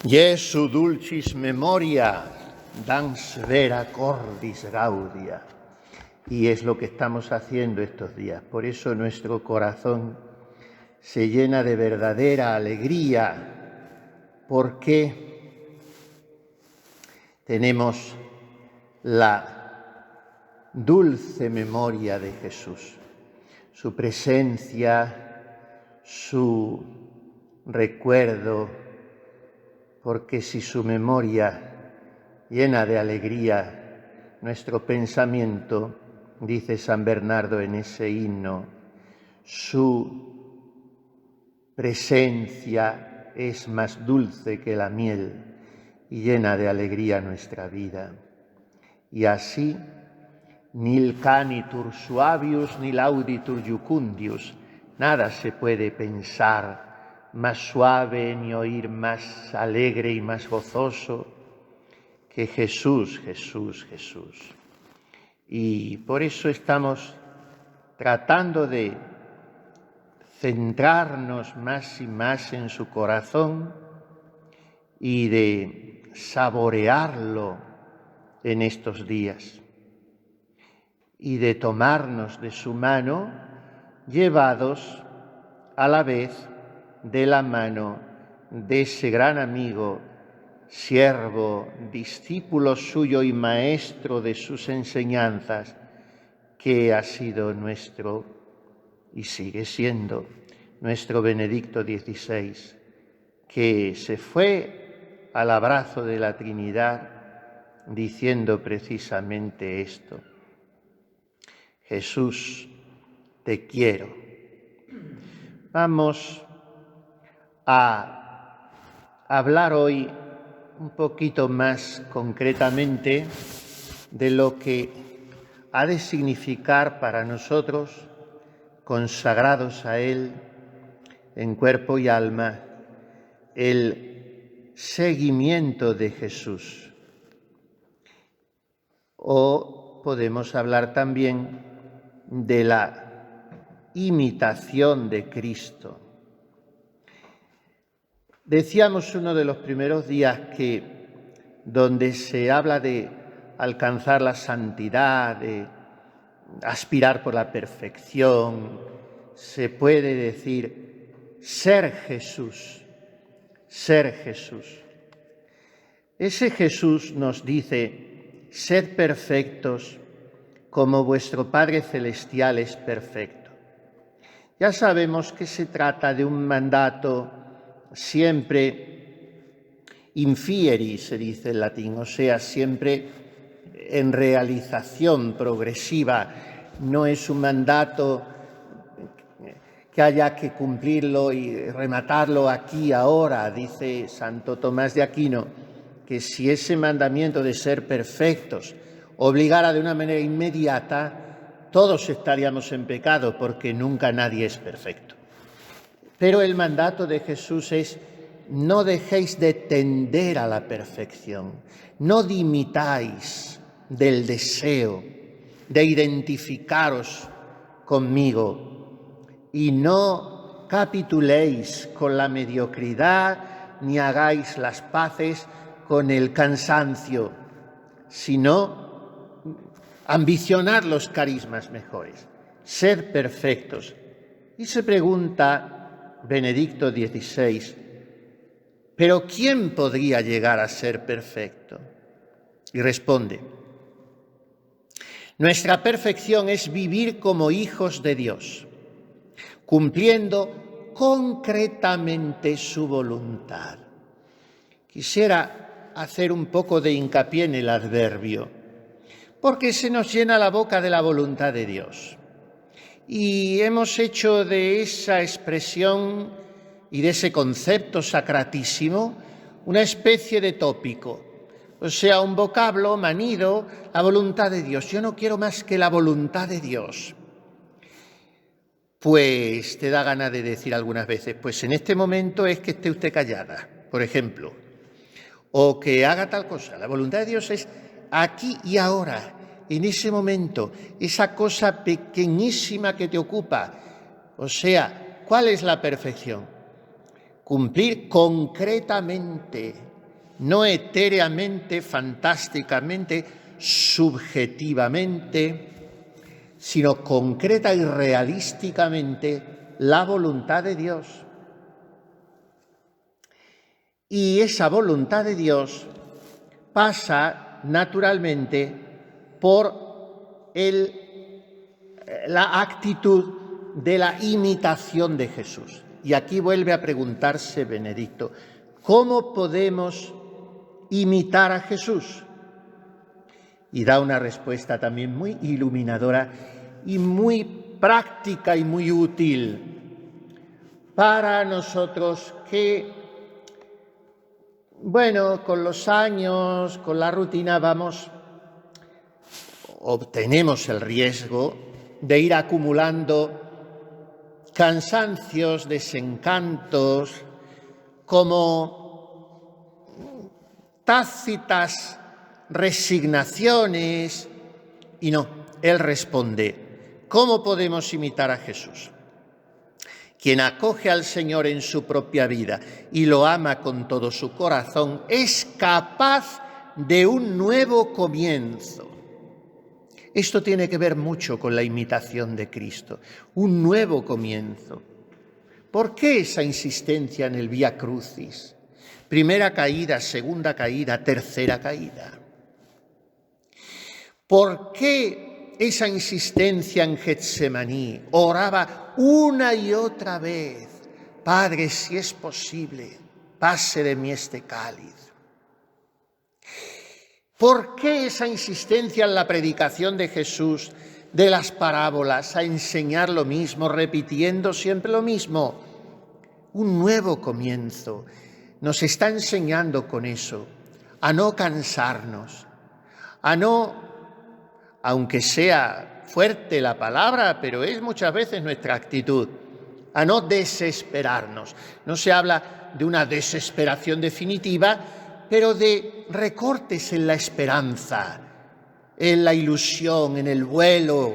Jesu dulcis memoria, dans vera cordis gaudia. Y es lo que estamos haciendo estos días. Por eso nuestro corazón se llena de verdadera alegría, porque tenemos la dulce memoria de Jesús, su presencia, su recuerdo, porque si su memoria llena de alegría nuestro pensamiento, dice San Bernardo en ese himno, su presencia es más dulce que la miel y llena de alegría nuestra vida. Y así, nil canitur suavius, nil auditur iucundius, nada se puede pensar más suave ni oír más alegre y más gozoso que Jesús, Jesús, Jesús. Y por eso estamos tratando de centrarnos más y más en su corazón y de saborearlo en estos días y de tomarnos de su mano, llevados a la vez de la mano de ese gran amigo, siervo, discípulo suyo y maestro de sus enseñanzas, que ha sido nuestro y sigue siendo nuestro Benedicto XVI, que se fue al abrazo de la Trinidad diciendo precisamente esto: Jesús, te quiero. Vamos a hablar hoy un poquito más concretamente de lo que ha de significar para nosotros, consagrados a Él en cuerpo y alma, el seguimiento de Jesús. O podemos hablar también de la imitación de Cristo. Decíamos uno de los primeros días que donde se habla de alcanzar la santidad, de aspirar por la perfección, se puede decir ser Jesús, ser Jesús. Ese Jesús nos dice: sed perfectos como vuestro Padre Celestial es perfecto. Ya sabemos que se trata de un mandato siempre in fieri, se dice en latín, o sea, siempre en realización progresiva. No es un mandato que haya que cumplirlo y rematarlo aquí ahora. Dice Santo Tomás de Aquino que si ese mandamiento de ser perfectos obligara de una manera inmediata, todos estaríamos en pecado, porque nunca nadie es perfecto. Pero el mandato de Jesús es: no dejéis de tender a la perfección, no dimitáis del deseo de identificaros conmigo y no capituléis con la mediocridad ni hagáis las paces con el cansancio, sino ambicionar los carismas mejores, sed perfectos. Y se pregunta Benedicto XVI: ¿pero quién podría llegar a ser perfecto? Y responde: nuestra perfección es vivir como hijos de Dios, cumpliendo concretamente su voluntad. Quisiera hacer un poco de hincapié en el adverbio, porque se nos llena la boca de la voluntad de Dios. Y hemos hecho de esa expresión y de ese concepto sacratísimo una especie de tópico, o sea, un vocablo manido, la voluntad de Dios. Yo no quiero más que la voluntad de Dios. Pues te da ganas de decir algunas veces: pues en este momento es que esté usted callada, por ejemplo, o que haga tal cosa. La voluntad de Dios es aquí y ahora, en ese momento, esa cosa pequeñísima que te ocupa. O sea, ¿cuál es la perfección? Cumplir concretamente no etéreamente, fantásticamente, subjetivamente, sino concreta y realísticamente la voluntad de Dios. Y esa voluntad de Dios pasa naturalmente por la actitud de la imitación de Jesús. Y aquí vuelve a preguntarse Benedicto, ¿cómo podemos imitar a Jesús? Y da una respuesta también muy iluminadora y muy práctica y muy útil para nosotros que, bueno, con los años, con la rutina obtenemos el riesgo de ir acumulando cansancios, desencantos, como tácitas resignaciones, y no, él responde, ¿cómo podemos imitar a Jesús? Quien acoge al Señor en su propia vida y lo ama con todo su corazón es capaz de un nuevo comienzo. Esto tiene que ver mucho con la imitación de Cristo, un nuevo comienzo. ¿Por qué esa insistencia en el Vía Crucis? Primera caída, segunda caída, tercera caída. ¿Por qué esa insistencia en Getsemaní? Oraba una y otra vez, Padre, si es posible, pase de mí este cáliz. ¿Por qué esa insistencia en la predicación de Jesús, de las parábolas, a enseñar lo mismo, repitiendo siempre lo mismo? Un nuevo comienzo. Nos está enseñando con eso a no cansarnos, a no, aunque sea fuerte la palabra, pero es muchas veces nuestra actitud, a no desesperarnos. No se habla de una desesperación definitiva, pero de recortes en la esperanza, en la ilusión, en el vuelo,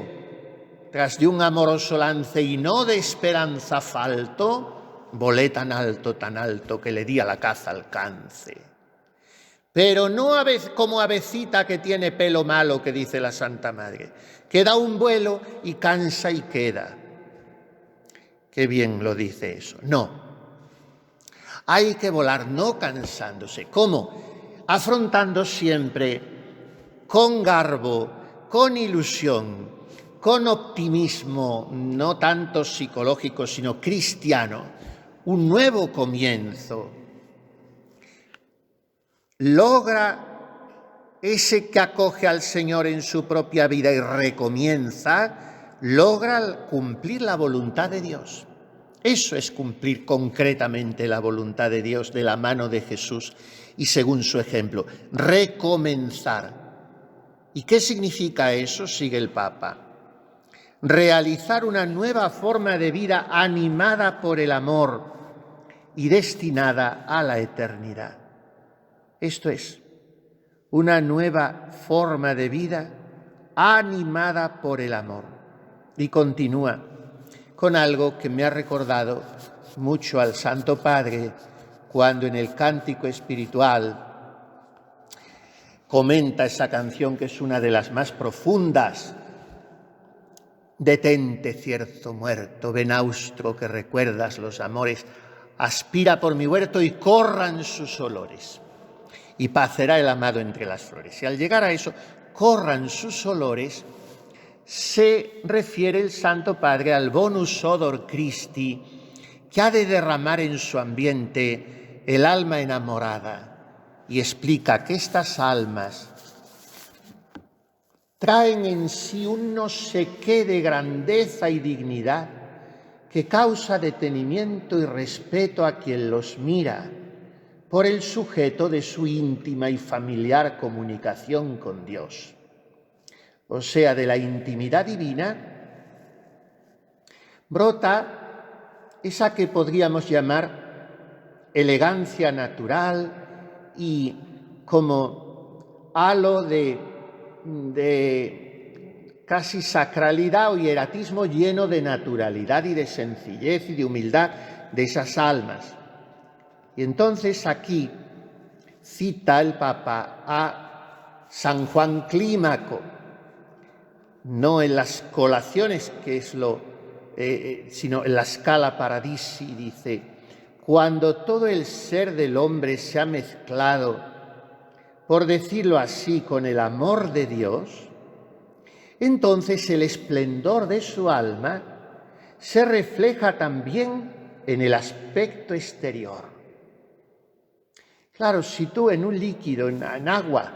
tras de un amoroso lance y no de esperanza falto, volé tan alto, que le di a la caza alcance. Pero no como avecita que tiene pelo malo, que dice la Santa Madre, que da un vuelo y cansa y queda. Qué bien lo dice eso. No. Hay que volar no cansándose. ¿Cómo? Afrontando siempre con garbo, con ilusión, con optimismo, no tanto psicológico, sino cristiano, un nuevo comienzo. Logra ese que acoge al Señor en su propia vida y recomienza, logra cumplir la voluntad de Dios. Eso es cumplir concretamente la voluntad de Dios de la mano de Jesús y según su ejemplo, recomenzar. ¿Y qué significa eso? Sigue el Papa. Realizar una nueva forma de vida animada por el amor y destinada a la eternidad. Esto es, una nueva forma de vida animada por el amor. Y continúa con algo que me ha recordado mucho al Santo Padre cuando en el Cántico Espiritual comenta esa canción que es una de las más profundas. Detente, cierto muerto, ven austro que recuerdas los amores, aspira por mi huerto y corran sus olores. Y pacerá el amado entre las flores. Y al llegar a eso, corran sus olores, se refiere el Santo Padre al bonus odor Christi, que ha de derramar en su ambiente el alma enamorada. Y explica que estas almas traen en sí un no sé qué de grandeza y dignidad que causa detenimiento y respeto a quien los mira, por el sujeto de su íntima y familiar comunicación con Dios. O sea, de la intimidad divina brota esa que podríamos llamar elegancia natural y como halo de casi sacralidad o hieratismo lleno de naturalidad y de sencillez y de humildad de esas almas. Y entonces aquí cita el Papa a San Juan Clímaco, no en las colaciones, que es sino en la Scala Paradisi, dice: cuando todo el ser del hombre se ha mezclado, por decirlo así, con el amor de Dios, entonces el esplendor de su alma se refleja también en el aspecto exterior. Claro, si tú en un líquido, en agua,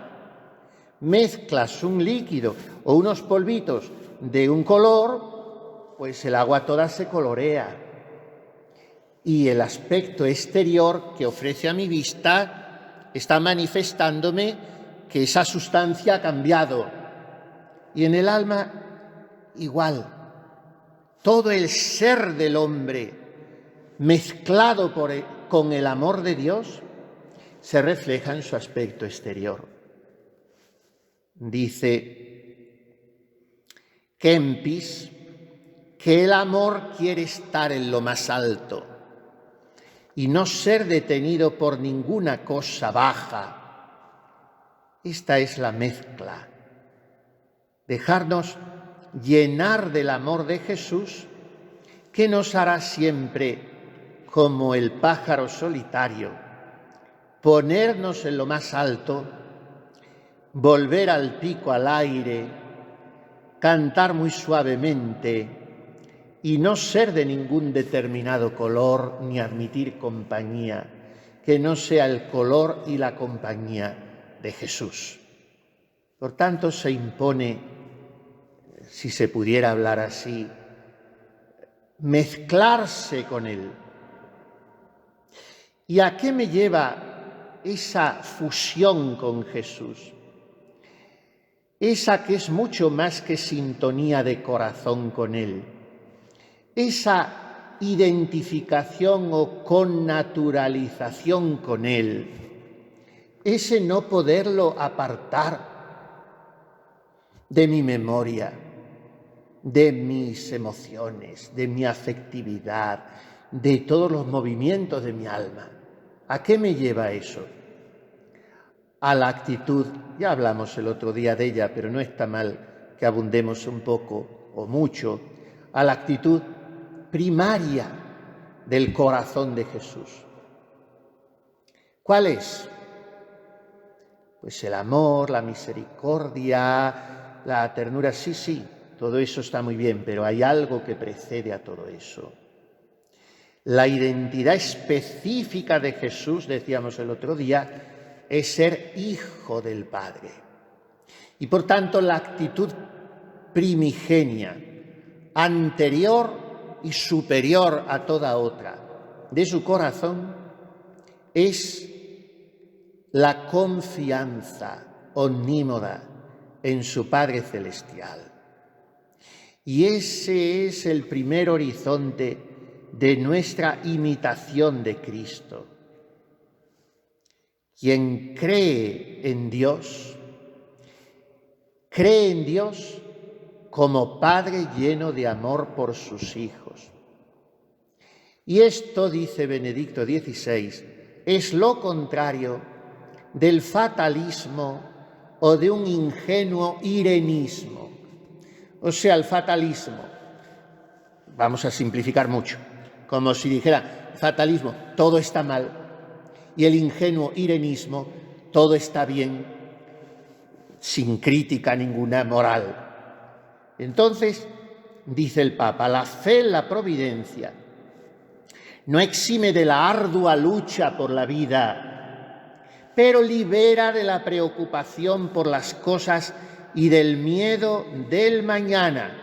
mezclas un líquido o unos polvitos de un color, pues el agua toda se colorea. Y el aspecto exterior que ofrece a mi vista está manifestándome que esa sustancia ha cambiado. Y en el alma igual. Todo el ser del hombre mezclado con el amor de Dios se refleja en su aspecto exterior. Dice Kempis que el amor quiere estar en lo más alto y no ser detenido por ninguna cosa baja. Esta es la mezcla. Dejarnos llenar del amor de Jesús, que nos hará siempre como el pájaro solitario, ponernos en lo más alto, volver al pico al aire, cantar muy suavemente y no ser de ningún determinado color ni admitir compañía que no sea el color y la compañía de Jesús. Por tanto, se impone, si se pudiera hablar así, mezclarse con Él. ¿Y a qué me lleva esa fusión con Jesús? Esa que es mucho más que sintonía de corazón con Él. Esa identificación o connaturalización con Él. Ese no poderlo apartar de mi memoria, de mis emociones, de mi afectividad, de todos los movimientos de mi alma. ¿A qué me lleva eso? A la actitud, ya hablamos el otro día de ella, pero no está mal que abundemos un poco o mucho, a la actitud primaria del corazón de Jesús. ¿Cuál es? Pues el amor, la misericordia, la ternura, sí, todo eso está muy bien, pero hay algo que precede a todo eso. La identidad específica de Jesús, decíamos el otro día, es ser hijo del Padre. Y por tanto la actitud primigenia, anterior y superior a toda otra de su corazón, es la confianza omnímoda en su Padre Celestial. Y ese es el primer horizonte de nuestra imitación de Cristo. Quien cree en Dios como Padre lleno de amor por sus hijos. Y esto, dice Benedicto XVI, es lo contrario del fatalismo o de un ingenuo irenismo. O sea, el fatalismo, vamos a simplificar mucho, como si dijera, fatalismo, todo está mal, y el ingenuo irenismo, todo está bien, sin crítica ninguna moral. Entonces, dice el Papa, la fe en la providencia no exime de la ardua lucha por la vida, pero libera de la preocupación por las cosas y del miedo del mañana.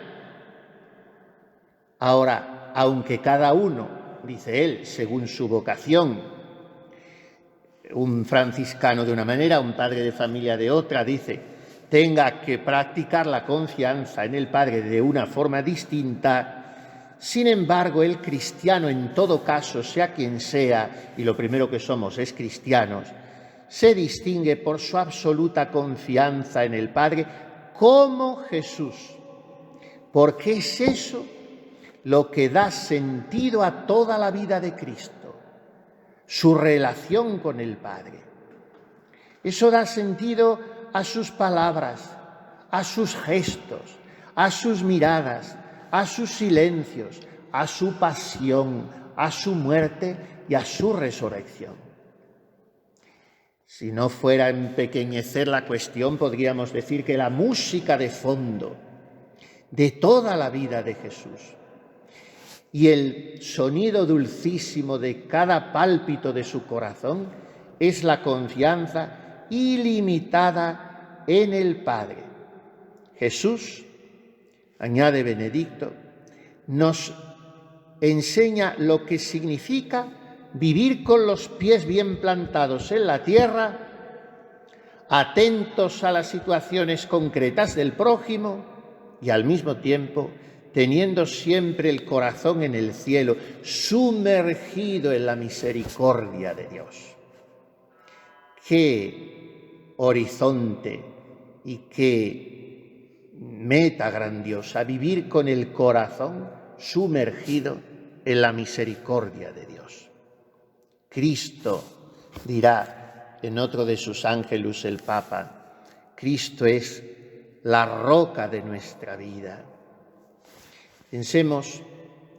Ahora, aunque cada uno, dice él, según su vocación, un franciscano de una manera, un padre de familia de otra, dice, tenga que practicar la confianza en el Padre de una forma distinta, sin embargo, el cristiano en todo caso, sea quien sea, y lo primero que somos es cristianos, se distingue por su absoluta confianza en el Padre como Jesús, porque es eso lo que da sentido a toda la vida de Cristo, su relación con el Padre. Eso da sentido a sus palabras, a sus gestos, a sus miradas, a sus silencios, a su pasión, a su muerte y a su resurrección. Si no fuera a empequeñecer la cuestión, podríamos decir que la música de fondo de toda la vida de Jesús y el sonido dulcísimo de cada pálpito de su corazón es la confianza ilimitada en el Padre. Jesús, añade Benedicto, nos enseña lo que significa vivir con los pies bien plantados en la tierra, atentos a las situaciones concretas del prójimo y al mismo tiempo teniendo siempre el corazón en el cielo, sumergido en la misericordia de Dios. Qué horizonte y qué meta grandiosa, vivir con el corazón sumergido en la misericordia de Dios. Cristo, dirá en otro de sus ángelus el Papa, Cristo es la roca de nuestra vida. Pensemos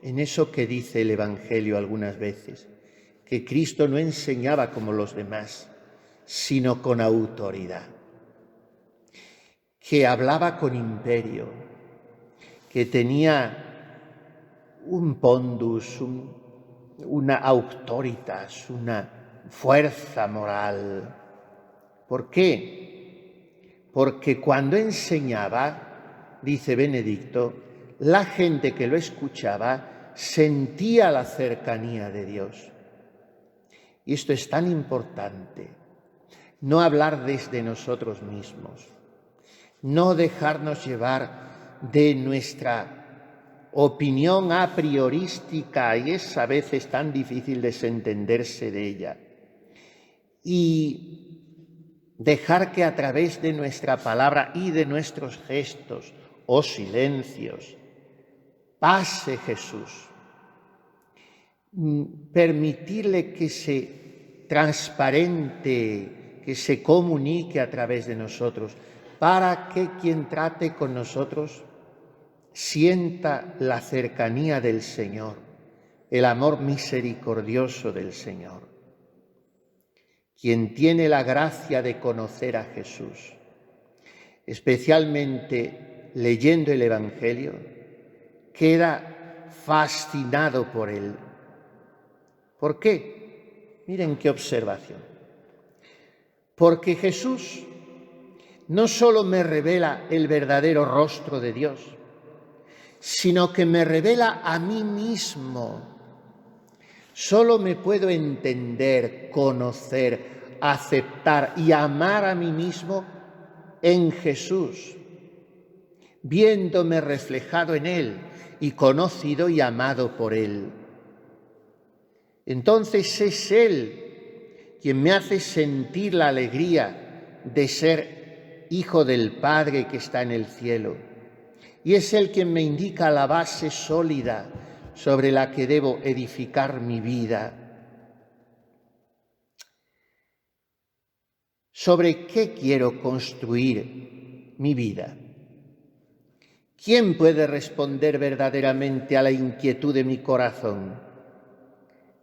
en eso que dice el Evangelio algunas veces, que Cristo no enseñaba como los demás, sino con autoridad, que hablaba con imperio, que tenía un pondus, una auctoritas, una fuerza moral. ¿Por qué? Porque cuando enseñaba, dice Benedicto, la gente que lo escuchaba sentía la cercanía de Dios. Y esto es tan importante, no hablar desde nosotros mismos, no dejarnos llevar de nuestra opinión a priorística, y es a veces tan difícil desentenderse de ella, y dejar que a través de nuestra palabra y de nuestros gestos o silencios pase Jesús, permitirle que se transparente, que se comunique a través de nosotros, para que quien trate con nosotros sienta la cercanía del Señor, el amor misericordioso del Señor. Quien tiene la gracia de conocer a Jesús, especialmente leyendo el Evangelio, queda fascinado por él. ¿Por qué? Miren qué observación. Porque Jesús no solo me revela el verdadero rostro de Dios, sino que me revela a mí mismo. Solo me puedo entender, conocer, aceptar y amar a mí mismo en Jesús, viéndome reflejado en Él y conocido y amado por Él. Entonces es Él quien me hace sentir la alegría de ser hijo del Padre que está en el cielo. Y es Él quien me indica la base sólida sobre la que debo edificar mi vida. ¿Sobre qué quiero construir mi vida? ¿Quién puede responder verdaderamente a la inquietud de mi corazón?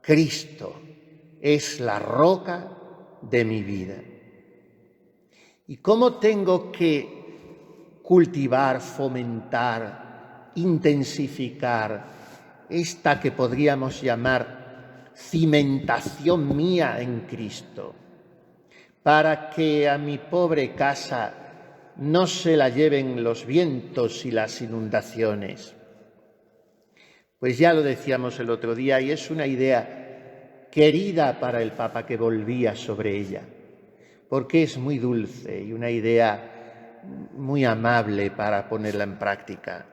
Cristo es la roca de mi vida. ¿Y cómo tengo que cultivar, fomentar, intensificar esta que podríamos llamar cimentación mía en Cristo, para que a mi pobre casa no se la lleven los vientos y las inundaciones? Pues ya lo decíamos el otro día, y es una idea querida para el Papa que volvía sobre ella, porque es muy dulce y una idea muy amable para ponerla en práctica.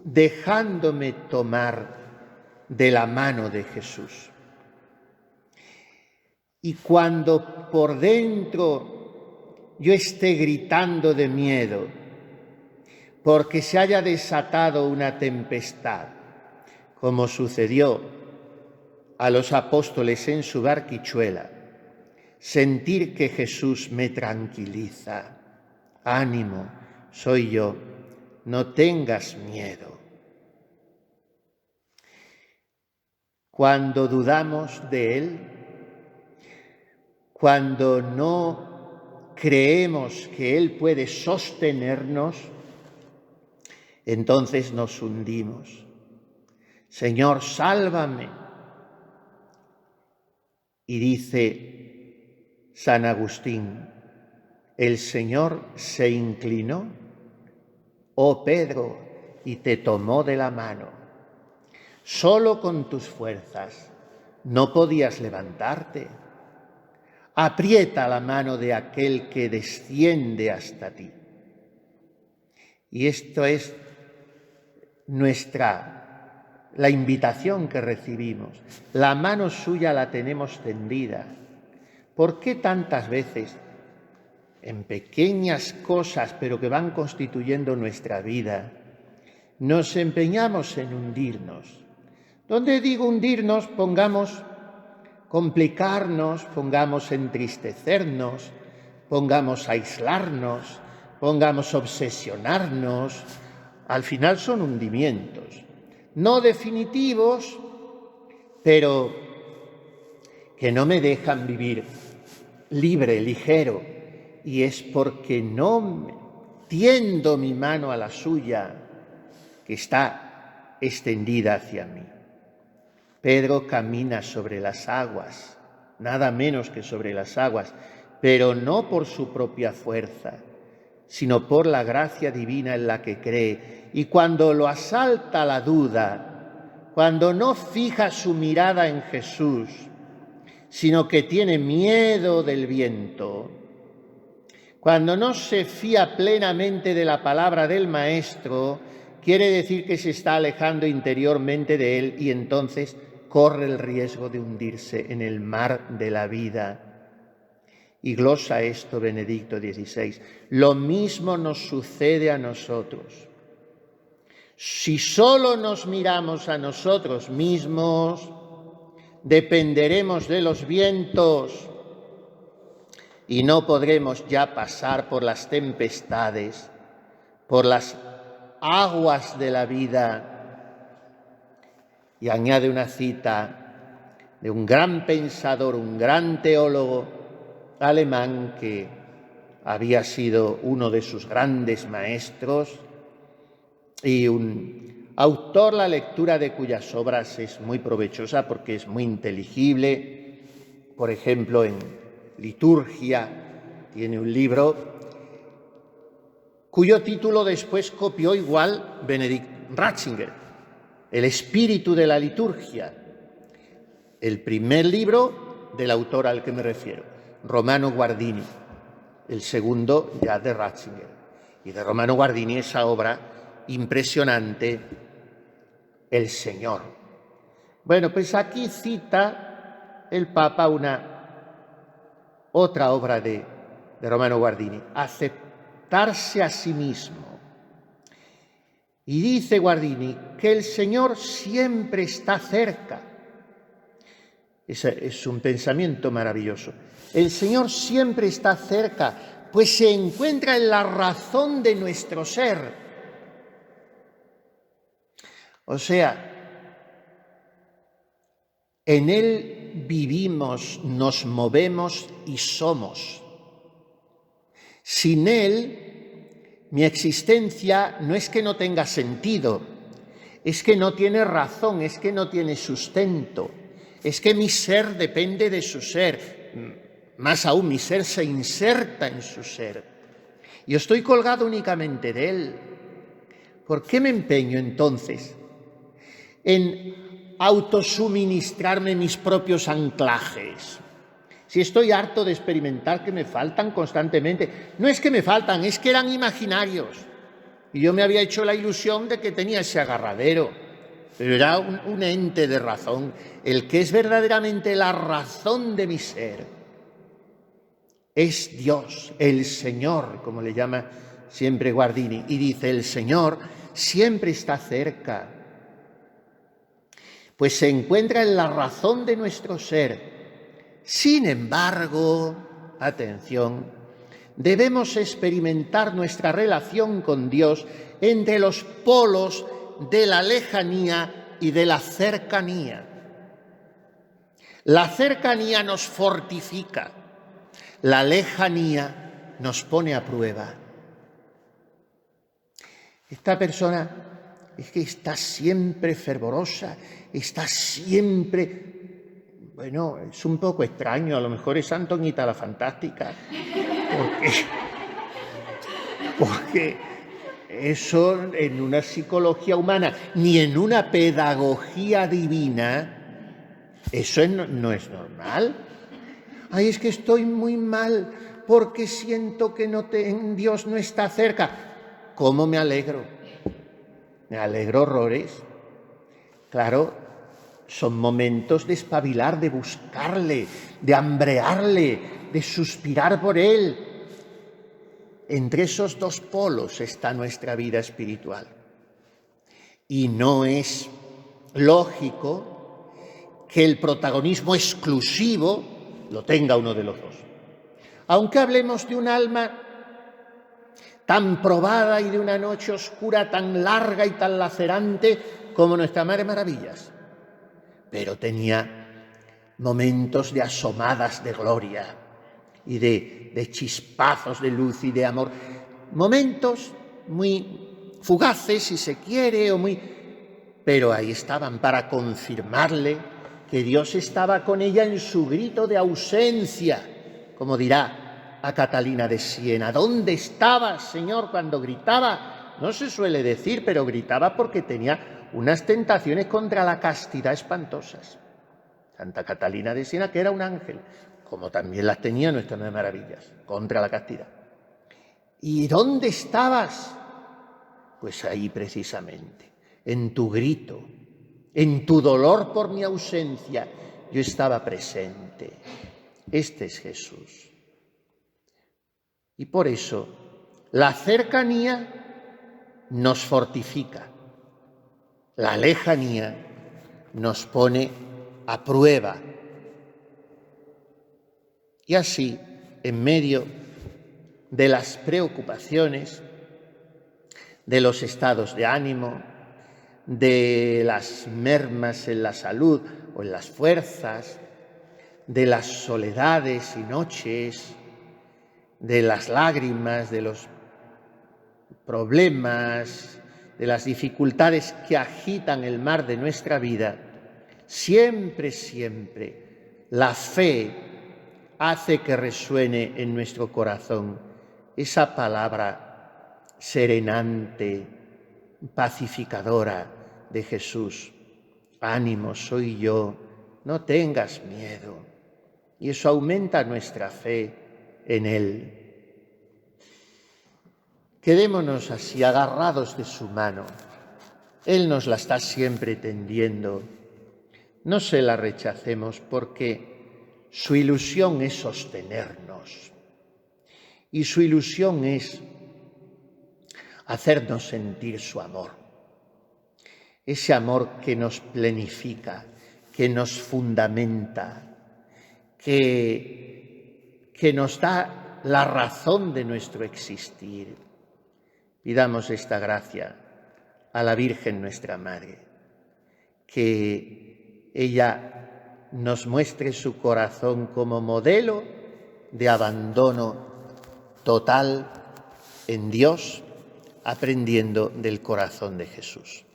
Dejándome tomar de la mano de Jesús. Y cuando por dentro yo esté gritando de miedo, porque se haya desatado una tempestad, como sucedió a los apóstoles en su barquichuela, sentir que Jesús me tranquiliza. Ánimo, soy yo, no tengas miedo. Cuando dudamos de Él, cuando no creemos que Él puede sostenernos, entonces nos hundimos. Señor, sálvame. Y dice San Agustín, el Señor se inclinó, oh Pedro, y te tomó de la mano. Solo con tus fuerzas no podías levantarte. Aprieta la mano de aquel que desciende hasta ti. Y esto es la invitación que recibimos. La mano suya la tenemos tendida. ¿Por qué tantas veces, en pequeñas cosas, pero que van constituyendo nuestra vida, nos empeñamos en hundirnos? Donde digo hundirnos, pongamos complicarnos, pongamos entristecernos, pongamos aislarnos, pongamos obsesionarnos. Al final son hundimientos, no definitivos, pero que no me dejan vivir libre, ligero, y es porque no tiendo mi mano a la suya, que está extendida hacia mí. Pedro camina sobre las aguas, nada menos que sobre las aguas, pero no por su propia fuerza, sino por la gracia divina en la que cree. Y cuando lo asalta la duda, cuando no fija su mirada en Jesús, sino que tiene miedo del viento, cuando no se fía plenamente de la palabra del Maestro, quiere decir que se está alejando interiormente de él y entonces corre el riesgo de hundirse en el mar de la vida. Y glosa esto Benedicto XVI. Lo mismo nos sucede a nosotros. Si solo nos miramos a nosotros mismos, dependeremos de los vientos y no podremos ya pasar por las tempestades, por las aguas de la vida. Y añade una cita de un gran pensador, un gran teólogo alemán que había sido uno de sus grandes maestros y un autor, la lectura de cuyas obras es muy provechosa porque es muy inteligible. Por ejemplo, en liturgia tiene un libro cuyo título después copió igual Benedict Ratzinger, El espíritu de la liturgia, el primer libro del autor al que me refiero, Romano Guardini, el segundo ya de Ratzinger. Y de Romano Guardini esa obra impresionante, El Señor. Bueno, pues aquí cita el Papa otra obra de Romano Guardini, Aceptarse a sí mismo. Y dice Guardini que el Señor siempre está cerca. Ese es un pensamiento maravilloso. El Señor siempre está cerca, pues se encuentra en la razón de nuestro ser. O sea, en Él vivimos, nos movemos y somos. Sin Él, mi existencia no es que no tenga sentido, es que no tiene razón, es que no tiene sustento, es que mi ser depende de su ser, más aún mi ser se inserta en su ser. Yo estoy colgado únicamente de Él. ¿Por qué me empeño entonces en autosuministrarme mis propios anclajes? Si estoy harto de experimentar que me faltan constantemente. No es que me faltan, es que eran imaginarios. Y yo me había hecho la ilusión de que tenía ese agarradero. Pero era un ente de razón. El que es verdaderamente la razón de mi ser es Dios, el Señor, como le llama siempre Guardini. Y dice, el Señor siempre está cerca. Pues se encuentra en la razón de nuestro ser. Sin embargo, atención, debemos experimentar nuestra relación con Dios entre los polos de la lejanía y de la cercanía. La cercanía nos fortifica, la lejanía nos pone a prueba. Esta persona es que está siempre fervorosa, está siempre... Bueno, es un poco extraño, a lo mejor es Antonita la Fantástica, porque eso en una psicología humana, ni en una pedagogía divina, eso no es normal. Ay, es que estoy muy mal porque siento que Dios no está cerca. ¿Cómo me alegro? Me alegro horrores. Claro, son momentos de espabilar, de buscarle, de hambrearle, de suspirar por Él. Entre esos dos polos está nuestra vida espiritual. Y no es lógico que el protagonismo exclusivo lo tenga uno de los dos. Aunque hablemos de un alma tan probada y de una noche oscura tan larga y tan lacerante como nuestra Madre Maravillas, pero tenía momentos de asomadas de gloria y de chispazos de luz y de amor, momentos muy fugaces, si se quiere, pero ahí estaban para confirmarle que Dios estaba con ella en su grito de ausencia, como dirá a Catalina de Siena. ¿Dónde estabas, Señor, cuando gritaba? No se suele decir, pero gritaba porque tenía unas tentaciones contra la castidad espantosas. Santa Catalina de Siena, que era un ángel, como también las tenía nuestra Madre Maravillas, contra la castidad. ¿Y dónde estabas? Pues ahí precisamente, en tu grito, en tu dolor por mi ausencia, yo estaba presente. Este es Jesús. Y por eso la cercanía nos fortifica, la lejanía nos pone a prueba. Y así, en medio de las preocupaciones, de los estados de ánimo, de las mermas en la salud o en las fuerzas, de las soledades y noches, de las lágrimas, de los problemas, de las dificultades que agitan el mar de nuestra vida, siempre, siempre la fe hace que resuene en nuestro corazón esa palabra serenante, pacificadora de Jesús. Ánimo, soy yo, no tengas miedo. Y eso aumenta nuestra fe en Él. Quedémonos así agarrados de su mano. Él nos la está siempre tendiendo. No se la rechacemos porque su ilusión es sostenernos. Y su ilusión es hacernos sentir su amor. Ese amor que nos plenifica, que nos fundamenta, que nos da la razón de nuestro existir. Pidamos esta gracia a la Virgen nuestra Madre, que ella nos muestre su corazón como modelo de abandono total en Dios, aprendiendo del corazón de Jesús.